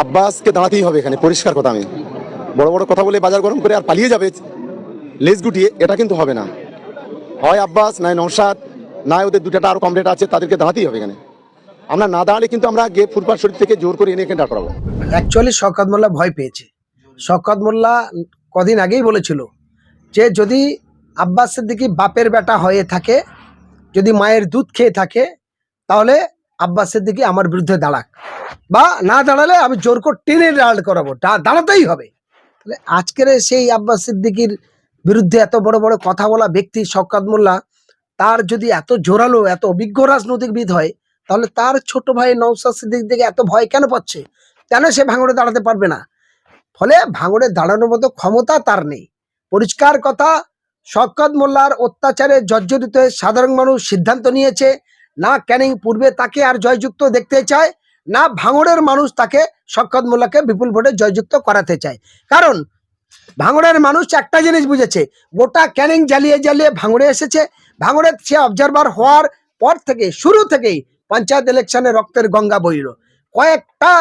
আব্বাসকে দাঁড়াতেই হবে এখানে, পরিষ্কার কথা। আমি বড় বড় কথা বলে বাজার গরম করে আর পালিয়ে যাবে লেজ গুটিয়ে, এটা কিন্তু হবে না। হয় আব্বাস নয় নওশাদ, নয় ওদের দুটাটা আরো কমরেড আছে, তাদেরকে দাঁড়াতেই হবে এখানে। আমরা না দাঁড়ালে কিন্তু আমরা গিয়ে ফুরফুরা শরীফ থেকে জোর করে এনে এখানে দাঁড় করাবো। অ্যাকচুয়ালি শওকত মোল্লা ভয় পেয়েছে। শওকত মোল্লা কদিন আগেই বলেছিল যে যদি আব্বাস সিদ্দিকী বাপের বেটা হয়ে থাকে, যদি মায়ের দুধ খেয়ে থাকে, তাহলে আব্বাস সিদ্দিকী আমার বিরুদ্ধে দাঁড়াক, বা না দাঁড়ালে আমি জোর করে টেনে দাঁড় করাবো, দাঁড়াতেই হবে। তাহলে আজকের সেই আব্বাস সিদ্দিকীর বিরুদ্ধে এত বড় বড় কথা বলা ব্যক্তি শওকত মোল্লা, তার যদি এত জোরালো, এত অভিজ্ঞ রাজনৈতিকবিদ হয়, তাহলে তার ছোট ভাই নওশাদ সিদ্দিক থেকে এত ভয় কেন পাচ্ছে? কেন সে ভাঙড়ে দাঁড়াতে পারবে না? ফলে ভাঙড়ে দাঁড়ানোর মতো ক্ষমতা তার নেই। পরিষ্কার কথা, শওকত মোল্লার অত্যাচারে জর্জরিত হয়ে সাধারণ মানুষ সিদ্ধান্ত নিয়েছে, না ক্যানিং পূর্বে তাকে আর জয়যুক্ত দেখতে চায়, না ভাঙড়ের মানুষ তাকে শওকত মোল্লাকে বিপুল ভোটে জয়যুক্ত করাতে চায়। কারণ ভাঙড়ের মানুষ একটা জিনিস বুঝেছে, গোটা ক্যানিং জ্বালিয়ে জ্বালিয়ে ভাঙড়ে এসেছে। ভাঙড়ে সে অবজারভার হওয়ার পর থেকে, শুরু থেকেই পঞ্চায়েত ইলেকশনে রক্তের গঙ্গা বইল। কয়েকটা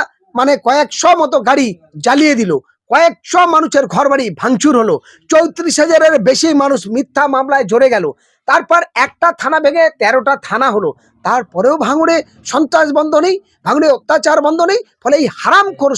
কয়েকশো মতো গাড়ি জ্বালিয়ে দিল, কয়েকশো মানুষের ঘর বাড়ি ভাঙচুর হলো, 34,000-এর বেশি মানুষ মিথ্যা মামলায় জড়ে গেল। তারপর একটা থানা ভেঙে 13টা থানা হলো। তারপরেও ভাঙড়ে সন্ত্রাস বন্ধ নেই, ভাঙড়ে অত্যাচার বন্ধ নেই। ফলে এই হারামখোর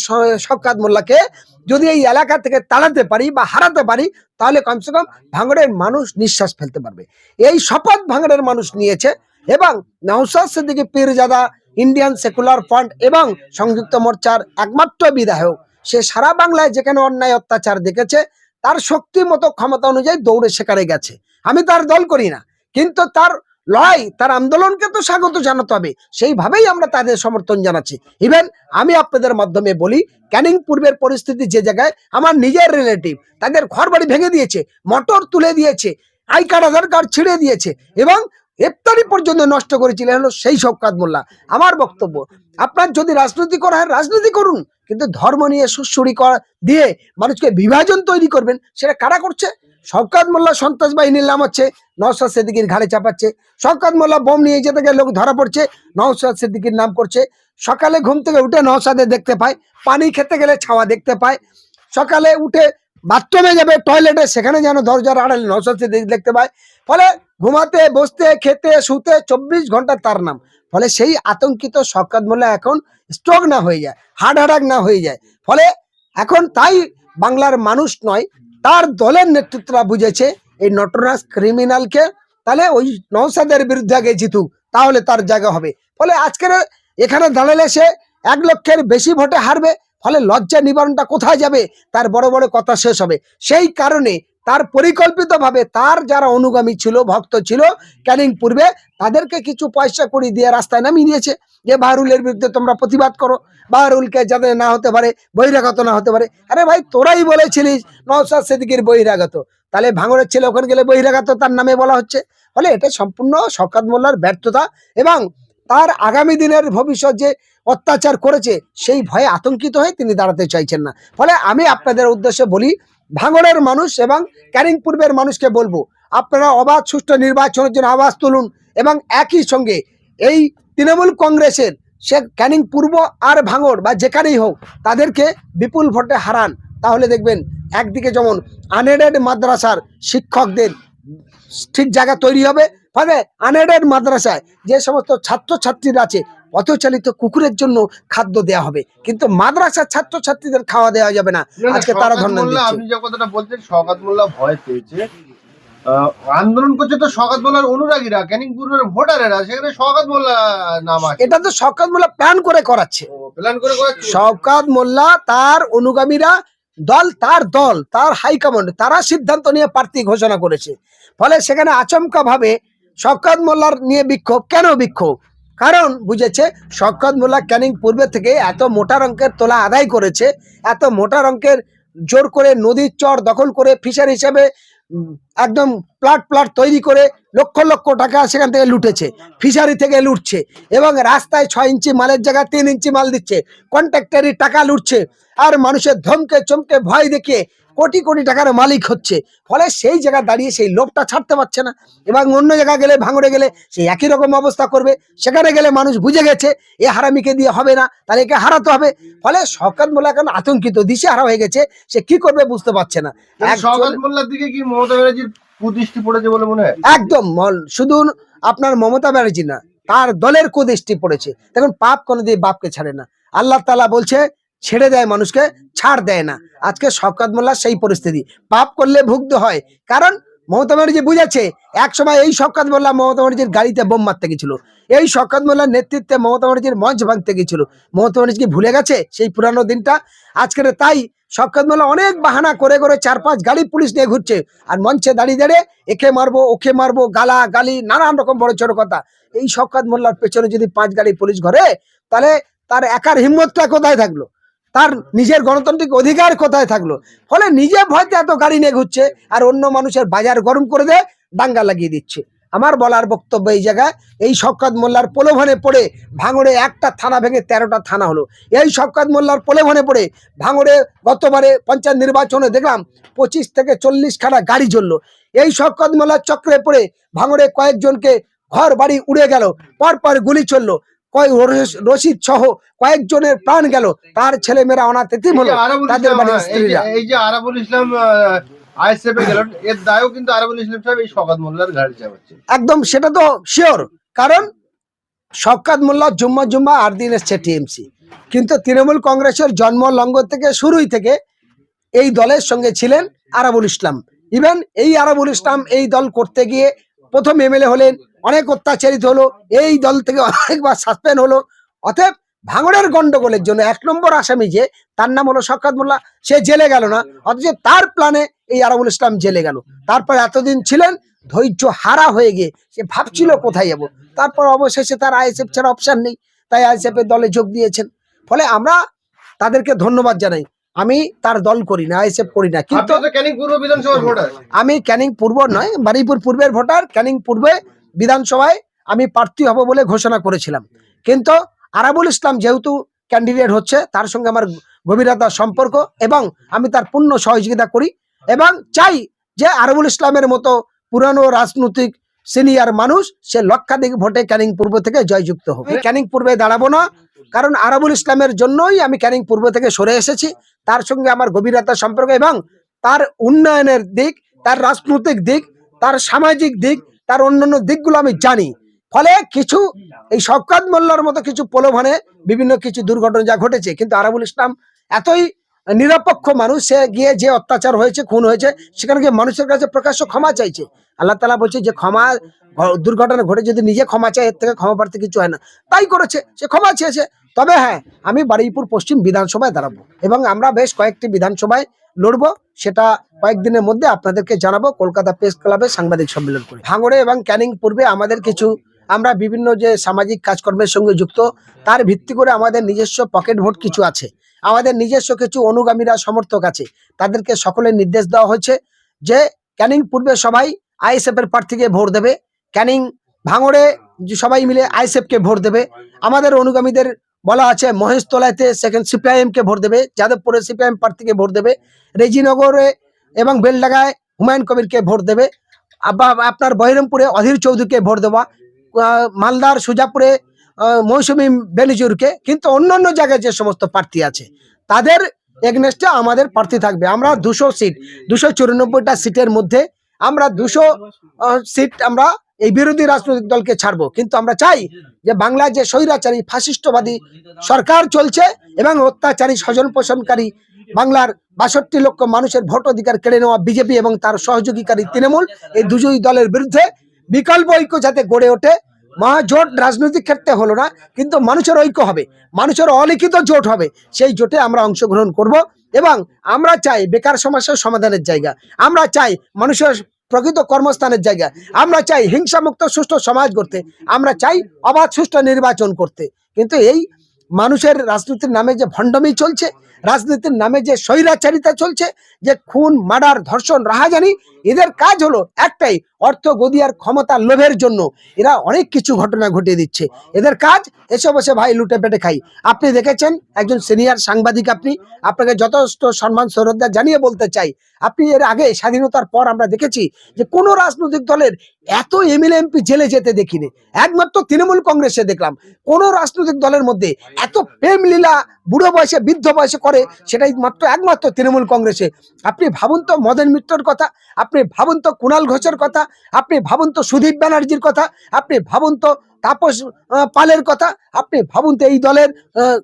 শওকত মোল্লাকে যদি এই এলাকা থেকে তাড়াতে পারি বা হারাতে পারি, তাহলে কমসে কম ভাঙড়ের মানুষ নিঃশ্বাস ফেলতে পারবে। এই শপথ ভাঙড়ের মানুষ নিয়েছে। এবং Naushad Siddiqui Pirzada Indian secular front এবং সংযুক্ত মোর্চার একমাত্র বিধায়ক, সে সারা বাংলায় যেখানে অন্যায় অত্যাচার দেখেছে, তার শক্তি মতো ক্ষমতা অনুযায়ী দৌড়ে সেখানে গেছে। আমি তার দল করি না, কিন্তু তার লড়াই, তার আন্দোলনকে তো স্বাগত জানাতে হবে। সেইভাবেই আমরা তাদের সমর্থন জানাচ্ছি। ইভেন আমি আপনাদের মাধ্যমে বলি, ক্যানিং পূর্বের পরিস্থিতি যে জায়গায়, আমার নিজের রিলেটিভ, তাদের ঘর বাড়ি ভেঙে দিয়েছে, মোটর তুলে দিয়েছে, আই কার্ড আধার কার্ড ছিঁড়ে দিয়েছে এবং ইফতারি পর্যন্ত নষ্ট করেছিলেন হলো সেই শওকত মোল্লা। আমার বক্তব্য, আপনার যদি রাজনীতি করা হয় রাজনীতি করুন, কিন্তু ধর্ম নিয়ে সুড়সুড়ি করা দিয়ে মানুষকে বিভাজন তৈরি করবেন, সেটা কারা করছে? শওকত মোল্লা সন্ত্রাস বাহিনীর নাম হচ্ছে, নওশাদ সিদ্দিকীর ঘাড়ে চাপাচ্ছে। শওকত মোল্লা বোম নিয়ে যেতে গেলে লোক ধরা পড়ছে, নওশাদ সিদ্দিকীর নাম করছে। সকালে ঘুম থেকে উঠে নওশাদের দেখতে পায়, পানি খেতে গেলে ছাওয়া দেখতে পায়। সকালে উঠে বাথরুমে যাবে, টয়লেটে, সেখানে যেন দরজার আড়ালে নওশাদ সিদ্দিক দেখতে পায়। ফলে ঘুমাতে, বসতে, খেতে, শুতে 24 ঘন্টা তার নাম। ফলে সেই আতঙ্কিত শওকত মোল্লা এখন স্ট্রোক না হয়ে যায়, হার্ট অ্যাটাক না হয়ে যায়। ফলে এখন তাই বাংলার মানুষ নয়, তার দলের নেতৃত্বরা বুঝেছে এই নটরাজ ক্রিমিনালকে, তাহলে ওই নওশাদের বিরুদ্ধে আগে জিতুক, তাহলে তার জায়গা হবে। ফলে আজকের এখানে দাঁড়ালে সে 1 লক্ষের বেশি ভোটে হারবে। ফলে লজ্জা নিবারণটা কোথায় যাবে? তার বড় বড় কথা শেষ হবে। সেই কারণে তার পরিকল্পিতভাবে তার যারা অনুগামী ছিল, ভক্ত ছিল ক্যানিং পূর্বে, তাদেরকে কিছু পয়সা কড়ি দিয়ে রাস্তায় নামিয়ে দিয়েছে যে বাহারুলের বিরুদ্ধে তোমরা প্রতিবাদ করো, বাহারুলকে যাতে না হতে পারে, বহিরাগত না হতে পারে। আরে ভাই, তোরাই বলেছিলিস নওশাদ সিদ্দিকীর বহিরাগত, তাহলে ভাঙড়ের ছেলে ওখানে গেলে বহিরাগত তার নামে বলা হচ্ছে। ফলে এটা সম্পূর্ণ শওকত মোল্লার ব্যর্থতা এবং তার আগামী দিনের ভবিষ্যৎ যে অত্যাচার করেছে সেই ভয়ে আতঙ্কিত হয়ে তিনি দাঁড়াতে চাইছেন না। ফলে আমি আপনাদের উদ্দেশ্যে বলি, ভাঙড়ের মানুষ এবং ক্যানিং পূর্বের মানুষকে বলবো, আপনারা অবাধ সুষ্ঠু নির্বাচনের জন্য আওয়াজ তুলুন এবং একই সঙ্গে এই তৃণমূল কংগ্রেসের সে ক্যানিং পূর্ব আর ভাঙড় বা যেখানেই হোক, তাদেরকে বিপুল ভোটে হারান। তাহলে দেখবেন একদিকে যেমন আনএডেড মাদ্রাসার শিক্ষকদের ঠিক জায়গা তৈরি হবে, ফলে আনএডেড মাদ্রাসায় যে সমস্ত ছাত্রছাত্রীরা আছে, পথচালিত কুকুরের জন্য খাদ্য দেওয়া হবে, কিন্তু মাদ্রাসার ছাত্রছাত্রীদের খাওয়া দেওয়া যাবে না। আজকে তারা ধন্যবাদ দিচ্ছে। আপনি যে কথাটা বলছেন শওকত মোল্লা ভয় পেয়েছে, আন্দোলন করছে তো শওকত মোল্লার অনুরাগীরা, ক্যানিং পূর্বের ভোটারেরা, সেখানে শওকত মোল্লা নাম আছে। এটা তো শওকত মোল্লা প্ল্যান করে করাচ্ছে। প্ল্যান করে শওকত মোল্লা, তার অনুগামীরা, তার হাইকমান্ড, তারা সিদ্ধান্ত নিয়ে প্রার্থী ঘোষণা করেছে। ফলে সেখানে আচমকা ভাবে শওকত মোল্লার নিয়ে বিক্ষোভ। কেন বিক্ষোভ? কারণ বুঝেছে শওকত মোল্লা ক্যানিং পূর্বে থেকে এত মোটা অঙ্কের তোলা আদায় করেছে, এত মোটা অঙ্কের জোর করে নদীর চর দখল করে ফিশার হিসেবে একদম প্লাট তৈরি করে লক্ষ লক্ষ টাকা সেখান থেকে লুটেছে, ফিশারি থেকে লুটছে এবং রাস্তায় 6 ইঞ্চি মালের জায়গায় 3 ইঞ্চি মাল দিচ্ছে, কন্ট্রাক্টারি টাকা লুটছে আর মানুষের ধমকে চমকে ভয় দেখিয়ে কোটি কোটি টাকার মালিক হচ্ছে, ফলে সেই জায়গায় দাঁড়িয়ে সেই লোভটা ছাড়তে পারছে না। এবং অন্য জায়গায় গেলে, ভাঙড়ে গেলে সেই একই রকম অবস্থা করবে। সেখানে গেলে মানুষ বুঝে গেছে এ হারামিকে দিয়ে হবে না, তাহলে একে হারাতে হবে। ফলে শওকত মোল্লা এখন আতঙ্কিত, দিশেহারা হয়ে গেছে, সে কি করবে বুঝতে পারছে না। শওকত মোল্লার দিকে কি মমতা ব্যানার্জির কুদৃষ্টি পড়েছে বলে মনে হয়? একদম শুধু আপনার মমতা ব্যানার্জি না, তার দলের কুদৃষ্টি পড়েছে। দেখুন, পাপ কোনোদিন বাপকে ছাড়ে না। আল্লাহ তাআলা বলছে ছেড়ে দেয় মানুষকে, ছাড় দেয় না। আজকে শওকত মোল্লার সেই পরিস্থিতি, পাপ করলে ভুগতে হয়। কারণ মমতা ব্যানার্জি বুঝেছে, এক সময় এই শওকত মোল্লা মমতা ব্যানার্জির গাড়িতে বোম মারতে গেছিল, এই শওকত মোল্লার নেতৃত্বে মমতা ব্যানার্জির মঞ্চ ভাঙতে গেছিল। মমতা ব্যানার্জি কি ভুলে গেছে সেই পুরানো দিনটা? আজকের তাই শওকত মোল্লা অনেক বাহানা করে করে 4-5 গাড়ি পুলিশ নিয়ে ঘুরছে, আর মঞ্চে দাঁড়িয়ে দাঁড়িয়ে একে মারবো ওকে মারবো, গালা গালি নানান রকম বড় ছোট কথা। এই শওকত মোল্লার পেছনে যদি 5 গাড়ি পুলিশ ঘরে, তাহলে তার একার হিম্মতটা কোথায় থাকলো? তার নিজের গণতান্ত্রিক অধিকার কোথায় থাকলো? ফলে নিজে ভয়তে এত গাড়ি নিয়ে ঘুরছে, আর অন্য মানুষের বাজার গরম করে দেয়, দাঙ্গা লাগিয়ে দিচ্ছে। আমার বলার বক্তব্য এই জায়গায়, এই শওকত মোল্লার প্রলোভনে পড়ে ভাঙড়ে একটা থানা ভেঙে 13টা থানা হলো। এই শওকত মোল্লার প্রলোভনে পড়ে ভাঙড়ে গতবারে পঞ্চায়েত নির্বাচনে দেখলাম 25 থেকে 40 খানা গাড়ি জ্বললো। এই শওকত মোল্লার চক্রে পড়ে ভাঙড়ে কয়েকজনকে ঘর বাড়ি উড়ে গেল, পরপর গুলি চললো, রশিদ সহ কয়েকজনের প্রাণ গেল, তার ছেলে মেয়েরা অনাথ এতিম হলো, তাদের বাড়ির স্ত্রীরা। এই যে আরাবুল ইসলাম আইএসএফ এ গেলেন, এর দায়ও কিন্তু আরাবুল ইসলাম সাহেব এই শওকত মোল্লার ঘাড়ে চাপাচ্ছে। একদম, সেটা তো শিওর। কারণ শওকত মোল্লা জুম্মা জুম্মা 8 দিন এসছে টিএমসি, কিন্তু তৃণমূল কংগ্রেসের জন্ম লঙ্ঘন থেকে শুরুই থেকে এই দলের সঙ্গে ছিলেন আরাবুল ইসলাম। ইভেন এই আরাবুল ইসলাম এই দল করতে গিয়ে প্রথম এমএলএ হলেন, অনেক অত্যাচারিত হলো, এই দল থেকে অনেকবার সাসপেন্ড হলো। অতএব ভাঙড়ের গন্ডগোলের জন্য 1 নম্বর আসামি যে, তার নাম হলো শওকত মোল্লা, সে জেলে গেল না, অথচ তার প্ল্যানে এই আরাবুল ইসলাম জেলে গেল। তারপর এতদিন ছিলেন, ধৈর্য হারা হয়ে গিয়ে সে ভাবছিল কোথায় যাবো। তারপর অবশেষে তার আইএসএফ ছাড়া অপশন নেই, তাই আইএসএফ এর দলে যোগ দিয়েছেন। ফলে আমরা তাদেরকে ধন্যবাদ জানাই। আমি তার দল করি না, আইএসএফ করি না, কিন্তু আপনি তো ক্যানিং পূর্ব বিধানসভার ভোটার। আমি ক্যানিং পূর্ব নয়, বারুইপুর পূর্বের ভোটার। ক্যানিং পূর্বে বিধানসভায় আমি প্রার্থী হব বলে ঘোষণা করেছিলাম, কিন্তু আরাবুল ইসলাম যেহেতু ক্যান্ডিডেট হচ্ছে, তার সঙ্গে আমার গভীরতা সম্পর্ক, এবং আমি তার পূর্ণ সহযোগিতা করি, এবং চাই যে আরাবুল ইসলামের মতো পুরানো রাজনৈতিক সিনিয়র মানুষ সে লক্ষাধিক ভোটে ক্যানিং পূর্ব থেকে জয়যুক্ত হবে। ক্যানিং পূর্বে দাঁড়াবো না, কারণ আরাবুল ইসলামের জন্যই আমি ক্যানিং পূর্ব থেকে সরে এসেছি। তার সঙ্গে আমার গভীরতা সম্পর্ক, এবং তার উন্নয়নের দিক, তার রাজনৈতিক দিক, তার সামাজিক দিক, তার অন্যান্য দিকগুলো আমি জানি। ফলে কিছু এই শওকত মোল্লার মতো কিছু প্রলোভনে বিভিন্ন কিছু দুর্ঘটনা যা ঘটেছে, কিন্তু আরাবুল ইসলাম এতই নিরপেক্ষ মানুষ, সে গিয়ে যে অত্যাচার হয়েছে, খুন হয়েছে, সেখানে গিয়ে মানুষের কাছে প্রকাশ্য ক্ষমা চাইছে। আল্লাহ তাআলা বলছে যে ক্ষমা, দুর্ঘটনা ঘটে যদি নিজে ক্ষমা চায়, এর থেকে ক্ষমা প্রার্থী কিছু হয় না। তাই করেছে, সে ক্ষমা চেয়েছে। তবে হ্যাঁ, আমি বারুইপুর পশ্চিম বিধানসভায় দাঁড়াবো, এবং আমরা বেশ কয়েকটি বিধানসভায় লড়বো, সেটা কয়েকদিনের মধ্যে আপনাদেরকে জানাবো কলকাতা প্রেস ক্লাবে সাংবাদিক সম্মেলন করে। ভাঙড়ে এবং ক্যানিং পূর্বে আমাদের কিছু, আমরা বিভিন্ন যে সামাজিক কাজকর্মের সঙ্গে যুক্ত, তার ভিত্তি করে আমাদের নিজস্ব পকেট ভোট কিছু আছে, আমাদের নিজস্ব কিছু অনুগামীরা সমর্থক আছে, তাদেরকে সকলের নির্দেশ দেওয়া হয়েছে যে ক্যানিং পূর্বে সবাই আইএসএফ এর প্রার্থীকে ভোট দেবে, ক্যানিং ভাঙড়ে সবাই মিলে আইএসএফ কে ভোট দেবে। আমাদের অনুগামীদের বলা আছে মহেশতলাতে সেকেন্ড সিপিআইএম কে ভোট দেবে, যাদবপুরে সিপিআইএম প্রার্থীকে ভোট দেবে, রেজিনগরে এবং বেলডাঙ্গায় হুমায়ুন কবিরকে ভোট দেবে, আপনার বহরমপুরে অধীর চৌধুরীকে ভোট দেওয়া, মালদার সুজাপুরে মৌসুমী বেনিজুরকে। কিন্তু অন্যান্য জায়গায় যে সমস্ত প্রার্থী আছে তাদের এগনেস্টে আমাদের প্রার্থী থাকবে। আমরা 200 সিট, 294টা সিটের মধ্যে আমরা 200 সিট আমরা এই বিরোধী রাজনৈতিক দলকে ছাড়বো। কিন্তু আমরা চাই যে বাংলায় যে স্বৈরাচারী ফাসিস্টবাদী সরকার চলছে এবং অত্যাচারী স্বজন পোষণকারী বাংলার 62 লক্ষ মানুষের ভোট অধিকার কেড়ে নেওয়া বিজেপি এবং তার সহযোগীকারী তৃণমূল, এই দুই দলের বিরুদ্ধে বিকল্প ঐক্য যাতে গড়ে ওঠে। মহাজোট রাজনৈতিক ক্ষেত্রে হলো না, কিন্তু মানুষের ঐক্য হবে, মানুষের অলিখিত জোট হবে, সেই জোটে আমরা অংশগ্রহণ করব। এবং আমরা চাই বেকার সমস্যার সমাধানের জায়গা, আমরা চাই মানুষের প্রকৃত কর্মস্থানের জায়গা, আমরা চাই হিংসামুক্ত সুষ্ঠু সমাজ করতে, আমরা চাই অবাধ সুষ্ঠু নির্বাচন করতে। কিন্তু এই মানুষের রাজনীতির নামে যে ভণ্ডামি চলছে, রাজনীতির নামে যে স্বৈরাচারিতা চলছে, যে খুন, মার্ডার, ধর্ষণ, রাহাজানি, এদের কাজ হলো একটাই, অর্থ গদি আর ক্ষমতার লোভের জন্য এরা অনেক কিছু ঘটনা ঘটিয়ে দিচ্ছে। এদের কাজ এসে বসে ভাই লুটে পেটে খাই। আপনি দেখেছেন একজন সিনিয়র সাংবাদিক, আপনাকে যথেষ্ট সম্মান শ্রদ্ধা জানিয়ে বলতে চাই, আপনি এর আগে স্বাধীনতার পর আমরা দেখেছি যে কোনো রাজনৈতিক দলের এত এমএলএ এমপি জেলে যেতে দেখিনি, একমাত্র তৃণমূল কংগ্রেসে দেখলাম। কোন রাজনৈতিক দলের মধ্যে এত প্রেম লীলা বুড়ো বয়সে বৃদ্ধ বয়সে করে সেটাই একমাত্র তৃণমূল কংগ্রেসে। আপনি ভাবুন তো মদন মিত্রর কথা, আপনি ভাবুন তো কুণাল ঘোষের কথা, আপনি ভাবুন তো সুদীপ ব্যানার্জির কথা, আপনি ভাবুন তো তাপস পালের কথা, আপনি ভাবুন তো এই দলের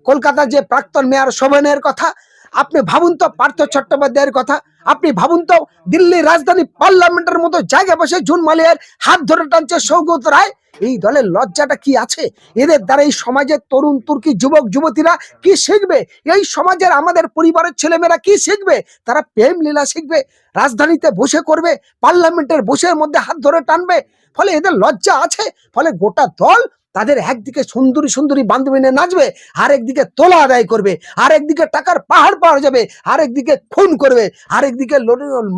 কলকাতার যে প্রাক্তন মেয়র শোভনের কথা, আপনি ভাবুন তো পার্থ চট্টোপাধ্যায়ের কথা, আপনি ভাবুন তো দিল্লি রাজধানী পার্লামেন্টের মতো জায়গায় বসে জুন মালিয়ার হাত ধরে টানছে সৌগত রায়। এই দলের লজ্জাটা কি আছে? এদের দ্বারা এই সমাজের তরুণ তুর্কি যুবক যুবতীরা কি শিখবে? এই সমাজের আমাদের পরিবারের ছেলেমেয়েরা কি শিখবে? তারা প্রেম লীলা শিখবে, রাজধানীতে বসে করবে, পার্লামেন্টের বসের মধ্যে হাত ধরে টানবে। ফলে এদের লজ্জা আছে। ফলে গোটা দল তাদের একদিকে সুন্দরী সুন্দরী বান্ধবী নিয়ে নাচবে, আর একদিকে তোলা আদায় করবে, আর একদিকে টাকার পাহাড় পাওয়া যাবে, আর একদিকে খুন করবে, আর একদিকে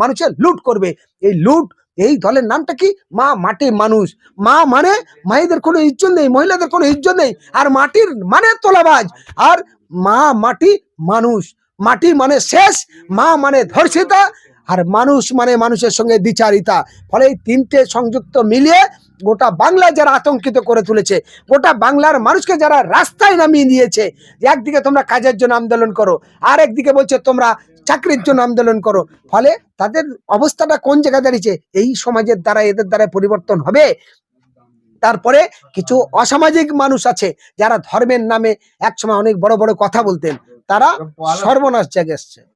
মানুষের লুট করবে। এই লুট, এই দলের নামটা কি? মা মাটি মানুষ। মা মানে মায়েদের কোনো ইজ্জত নেই, মহিলাদের কোনো ইজ্জত নেই, আর মাটির মানে তোলাবাজ। আর মা মাটি মানুষ, মাটি মানে শেষ, মা মানে ধর্ষিতা, আর মানুষ মানে মানুষের সঙ্গে দ্বিচারিতা। ফলে এই তিনটে সংযুক্ত মিলিয়ে গোটা বাংলা যারা আতঙ্কিত করে তুলেছে, গোটা বাংলার মানুষকে যারা রাস্তায় নামিয়ে দিয়েছে, একদিকে তোমরা কাজের জন্য আন্দোলন করো, আর একদিকে বলছে তোমরা চাকরির জন্য আন্দোলন করো। ফলে তাদের অবস্থাটা কোন জায়গায় দাঁড়িয়েছে? এই সমাজের দ্বারা এদের দ্বারা পরিবর্তন হবে। তারপরে কিছু অসামাজিক মানুষ আছে যারা ধর্মের নামে একসময় অনেক বড় বড় কথা বলতেন, তারা সর্বনাশ জাগে এসছে।